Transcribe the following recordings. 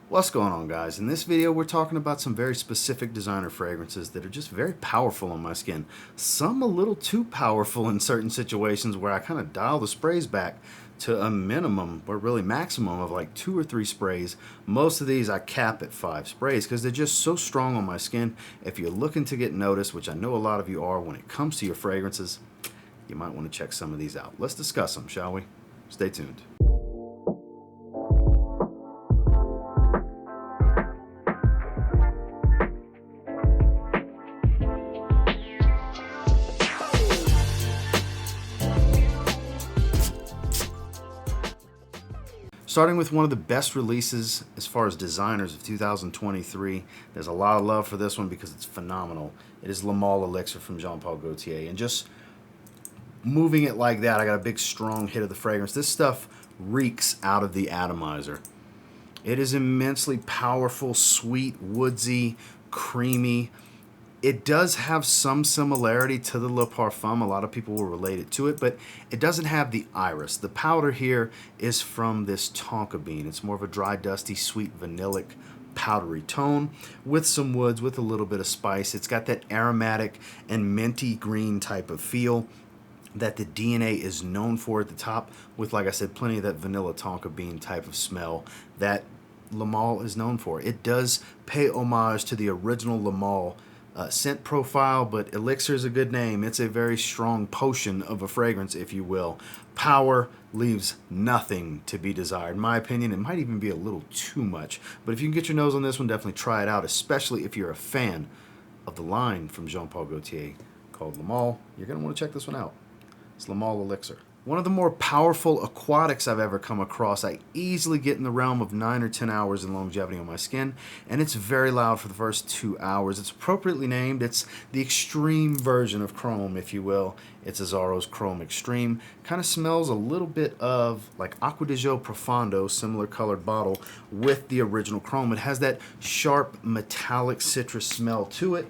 What's going on, guys? In this video we're talking about some very specific designer fragrances that are just very powerful on my skin. Some a little too powerful in certain situations where I kind of dial the sprays back to a minimum or really maximum of like 2 or 3 sprays. Most of these I cap at 5 sprays because they're just so strong on my skin. If you're looking to get noticed, which I know a lot of you are when it comes to your fragrances, you might want to check some of these out. Let's discuss them, shall we? Stay tuned. Starting with one of the best releases as far as designers of 2023. There's a lot of love for this one because it's phenomenal. It is Le Male Elixir from Jean-Paul Gaultier. And just moving it like that, I got a big strong hit of the fragrance. This stuff reeks out of the atomizer. It is immensely powerful, sweet, woodsy, creamy. It does have some similarity to the Le Parfum. A lot of people will relate it to it, but it doesn't have the iris. The powder here is from this tonka bean. It's more of a dry, dusty, sweet, vanillic, powdery tone with some woods, with a little bit of spice. It's got that aromatic and minty green type of feel that the DNA is known for at the top, with, like I said, plenty of that vanilla tonka bean type of smell that Le Male is known for. It does pay homage to the original Le Male scent profile, but Elixir is a good name. It's a very strong potion of a fragrance, if you will. Power leaves nothing to be desired. In my opinion, it might even be a little too much. But if you can get your nose on this one, definitely try it out, especially if you're a fan of the line from Jean-Paul Gaultier called Le Male. You're going to want to check this one out. It's Le Male Elixir. One of the more powerful aquatics I've ever come across. I easily get in the realm of 9 or 10 hours in longevity on my skin, and it's very loud for the first 2 hours. It's appropriately named. It's the extreme version of Chrome, if you will. It's Azzaro's Chrome Extreme. Kind of smells a little bit of like Acqua di Gio Profondo, similar colored bottle, with the original Chrome. It has that sharp metallic citrus smell to it.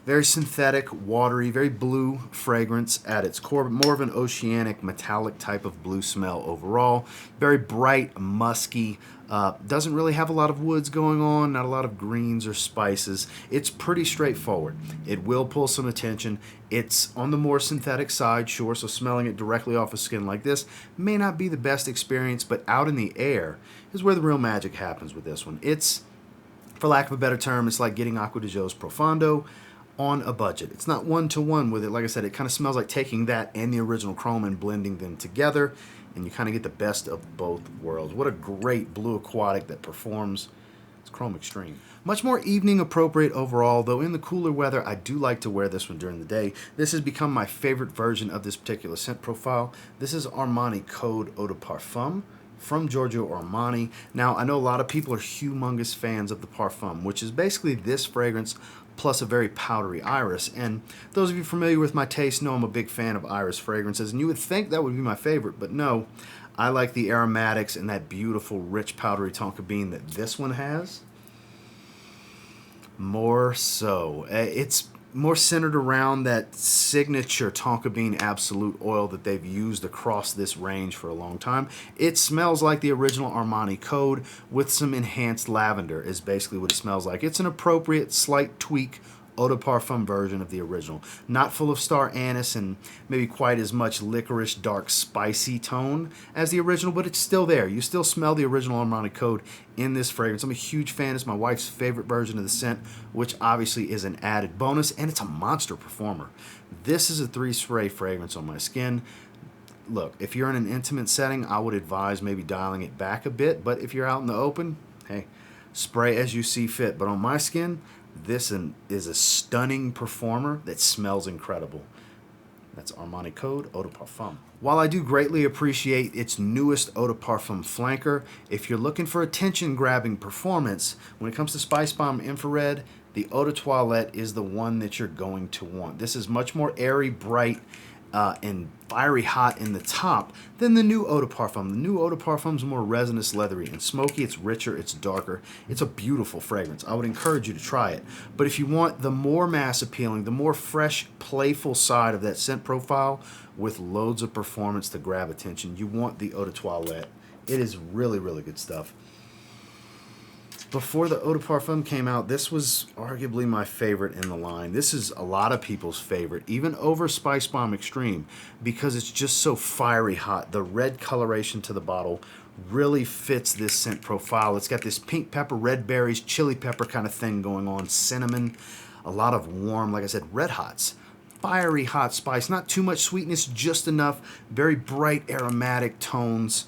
Very synthetic, watery, very blue fragrance at its core, but more of an oceanic, metallic type of blue smell overall. Very bright, musky, doesn't really have a lot of woods going on, not a lot of greens or spices. It's pretty straightforward. It will pull some attention. It's on the more synthetic side, sure, so smelling it directly off of skin like this may not be the best experience, but out in the air is where the real magic happens with this one. It's, for lack of a better term, it's like getting Acqua di Gio's Profondo on a budget. It's not one-to-one with it. Like I said, it kind of smells like taking that and the original Chrome and blending them together, and you kind of get the best of both worlds. What a great blue aquatic that performs. It's Chrome Extreme. Much more evening appropriate overall, though in the cooler weather, I do like to wear this one during the day. This has become my favorite version of this particular scent profile. This is Armani Code Eau de Parfum from Giorgio Armani. Now, I know a lot of people are humongous fans of the Parfum, which is basically this fragrance plus a very powdery iris. And those of you familiar with my taste know I'm a big fan of iris fragrances, and you would think that would be my favorite, but no. I like the aromatics and that beautiful, rich, powdery tonka bean that this one has. More so. It's more centered around that signature tonka bean absolute oil that they've used across this range for a long time. It smells like the original Armani Code with some enhanced lavender is basically what it smells like. It's an appropriate slight tweak eau de parfum version of the original. Not full of star anise and maybe quite as much licorice, dark, spicy tone as the original, but it's still there. You still smell the original Armani Code in this fragrance. I'm a huge fan. It's my wife's favorite version of the scent, which obviously is an added bonus, and it's a monster performer. This is a 3-spray fragrance on my skin. Look, if you're in an intimate setting, I would advise maybe dialing it back a bit, but if you're out in the open, hey, spray as you see fit. But on my skin, this is a stunning performer that smells incredible. That's Armani Code Eau de Parfum. While I do greatly appreciate its newest Eau de Parfum flanker, if you're looking for attention-grabbing performance, when it comes to Spicebomb Infrared, the Eau de Toilette is the one that you're going to want. This is much more airy, bright, and fiery hot in the top than the new Eau de Parfum. The new Eau de Parfum is more resinous, leathery, and smoky. It's richer, it's darker. It's a beautiful fragrance. I would encourage you to try it. But if you want the more mass appealing, the more fresh, playful side of that scent profile with loads of performance to grab attention, you want the Eau de Toilette. It is really, really good stuff. before the Eau de Parfum came out, this was arguably my favorite in the line. This is a lot of people's favorite, even over Spicebomb Extreme, because it's just so fiery hot. The red coloration to the bottle really fits this scent profile. It's got this pink pepper, red berries, chili pepper kind of thing going on, cinnamon, a lot of warm, like I said, red hots. Fiery hot spice, not too much sweetness, just enough, very bright aromatic tones.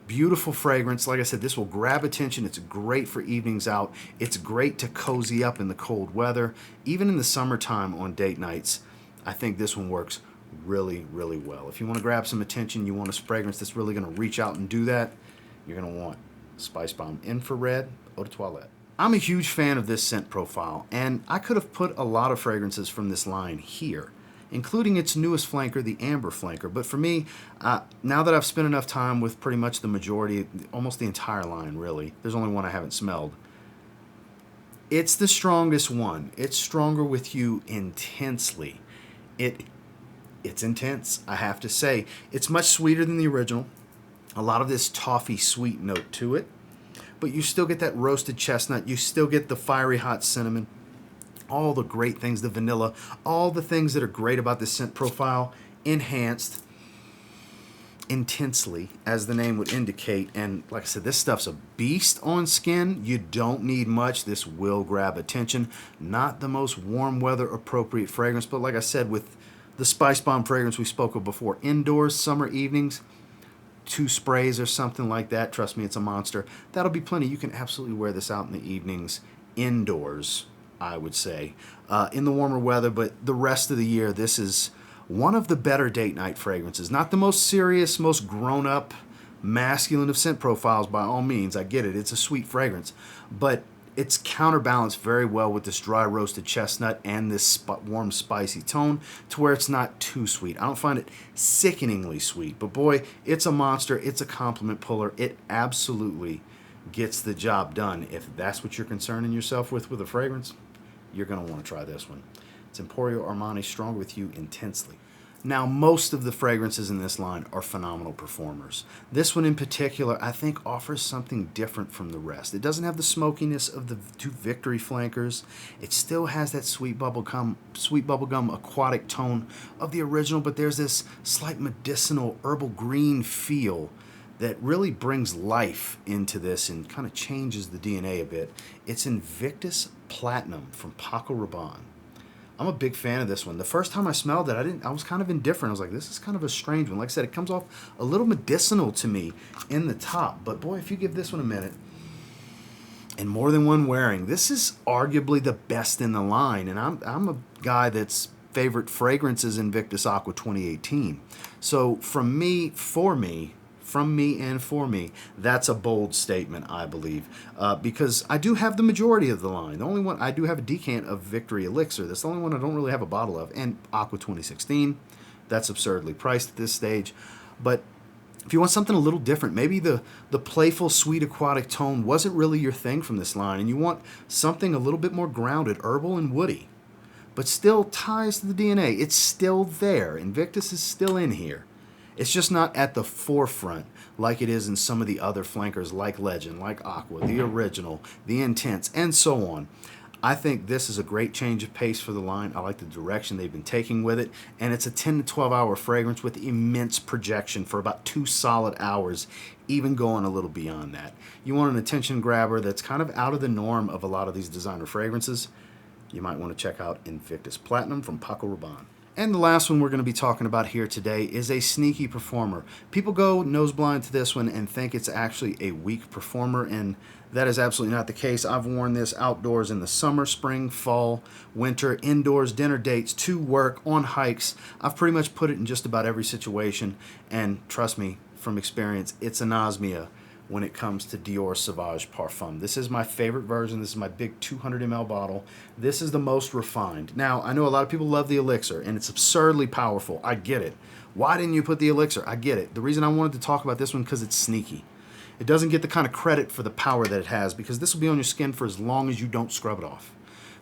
Beautiful fragrance. Like I said, this will grab attention. It's great for evenings out. It's great to cozy up in the cold weather. Even in the summertime on date nights, I think this one works really, really well. If you want to grab some attention, you want a fragrance that's really going to reach out and do that, you're going to want Spicebomb Infrared Eau de Toilette. I'm a huge fan of this scent profile, and I could have put a lot of fragrances from this line here, including its newest flanker, the Amber Flanker. But for me, now that I've spent enough time with pretty much the majority, almost the entire line really, there's only one I haven't smelled, it's the strongest one. It's stronger with you intensely. It's intense, I have to say. It's much sweeter than the original. A lot of this toffee sweet note to it, but you still get that roasted chestnut. You still get the fiery hot cinnamon. All the great things, the vanilla, all the things that are great about this scent profile, enhanced intensely, as the name would indicate. And like I said, this stuff's a beast on skin. You don't need much. This will grab attention. Not the most warm weather appropriate fragrance, but like I said, with the Spicebomb fragrance we spoke of before, indoors, summer evenings, 2 sprays or something like that. Trust me, it's a monster. That'll be plenty. You can absolutely wear this out in the evenings, indoors, I would say, in the warmer weather. But the rest of the year, this is one of the better date night fragrances. Not the most serious, most grown-up, masculine of scent profiles by all means. I get it. It's a sweet fragrance. But it's counterbalanced very well with this dry roasted chestnut and this warm spicy tone to where it's not too sweet. I don't find it sickeningly sweet, but boy, it's a monster. It's a compliment puller. It absolutely gets the job done. If that's what you're concerning yourself with a fragrance, you're going to want to try this one. It's Emporio Armani, Strong With You Intensely. Now, most of the fragrances in this line are phenomenal performers. This one in particular, I think, offers something different from the rest. It doesn't have the smokiness of the 2 Victory flankers. It still has that sweet bubblegum aquatic tone of the original, but there's this slight medicinal herbal green feel that really brings life into this and kind of changes the DNA a bit. It's Invictus Platinum from Paco Rabanne. I'm a big fan of this one. The first time I smelled it, I was kind of indifferent. I was like, this is kind of a strange one. Like I said, it comes off a little medicinal to me in the top. But boy, if you give this one a minute, and more than one wearing, this is arguably the best in the line. And I'm a guy that's favorite fragrance is Invictus Aqua 2018. So from me and for me, that's a bold statement, I believe, because I do have the majority of the line. The only one, I do have a decant of Victory Elixir. That's the only one I don't really have a bottle of. And Aqua 2016, that's absurdly priced at this stage. But if you want something a little different, maybe the playful, sweet, aquatic tone wasn't really your thing from this line, and you want something a little bit more grounded, herbal and woody, but still ties to the DNA. It's still there. Invictus is still in here. It's just not at the forefront like it is in some of the other flankers like Legend, like Aqua, the original, the Intense, and so on. I think this is a great change of pace for the line. I like the direction they've been taking with it, and it's a 10 to 12 hour fragrance with immense projection for about 2 solid hours, even going a little beyond that. You want an attention grabber that's kind of out of the norm of a lot of these designer fragrances, you might want to check out Invictus Platinum from Paco Rabanne. And the last one we're going to be talking about here today is a sneaky performer. People go nose blind to this one and think it's actually a weak performer, and that is absolutely not the case. I've worn this outdoors in the summer, spring, fall, winter, indoors, dinner dates, to work, on hikes. I've pretty much put it in just about every situation, and trust me, from experience, it's anosmia when it comes to Dior Sauvage Parfum. This is my favorite version. This is my big 200 ml bottle. This is the most refined. Now, I know a lot of people love the Elixir, and it's absurdly powerful. I get it. Why didn't you put the Elixir? I get it. The reason I wanted to talk about this one because it's sneaky. It doesn't get the kind of credit for the power that it has, because this will be on your skin for as long as you don't scrub it off.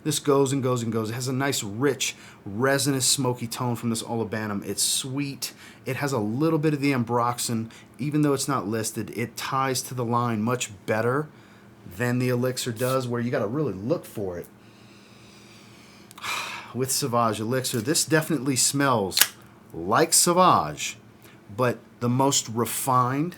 This goes and goes and goes. It has a nice, rich, resinous, smoky tone from this olibanum. It's sweet. It has a little bit of the ambroxan. Even though it's not listed, it ties to the line much better than the Elixir does, where you got to really look for it. With Sauvage Elixir, this definitely smells like Sauvage, but the most refined,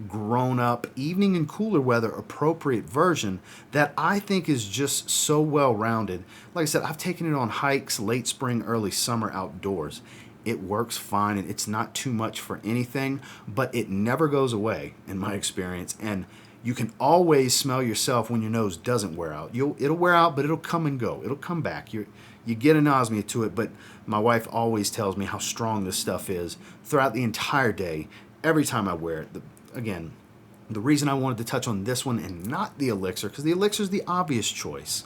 grown-up, evening and cooler weather appropriate version that I think is just so well-rounded. Like I said, I've taken it on hikes, late spring, early summer outdoors. It works fine, and it's not too much for anything, but it never goes away in my experience. And you can always smell yourself when your nose doesn't wear out. It'll wear out, but it'll come and go. It'll come back. You get anosmia to it, but my wife always tells me how strong this stuff is throughout the entire day, every time I wear it. Again, the reason I wanted to touch on this one and not the Elixir, because the Elixir is the obvious choice,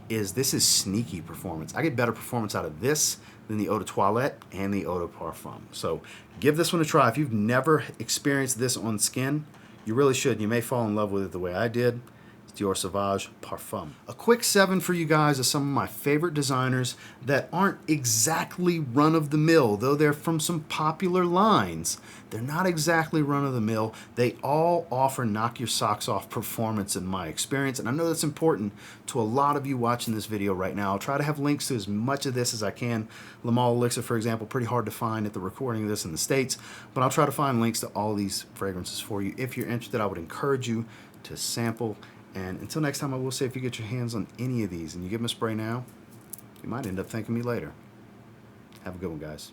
is this is sneaky performance. I get better performance out of this than the Eau de Toilette and the Eau de Parfum. So give this one a try. If you've never experienced this on skin, you really should. You may fall in love with it the way I did. It's Dior Sauvage Parfum. A quick 7 for you guys of some of my favorite designers that aren't exactly run-of-the-mill, though they're from some popular lines. They're not exactly run-of-the-mill. They all offer knock-your-socks-off performance in my experience, and I know that's important to a lot of you watching this video right now. I'll try to have links to as much of this as I can. Le Male Elixir, for example, pretty hard to find at the recording of this in the States, but I'll try to find links to all these fragrances for you. If you're interested, I would encourage you to sample. And until next time, I will say, if you get your hands on any of these and you give them a spray now, you might end up thanking me later. Have a good one, guys.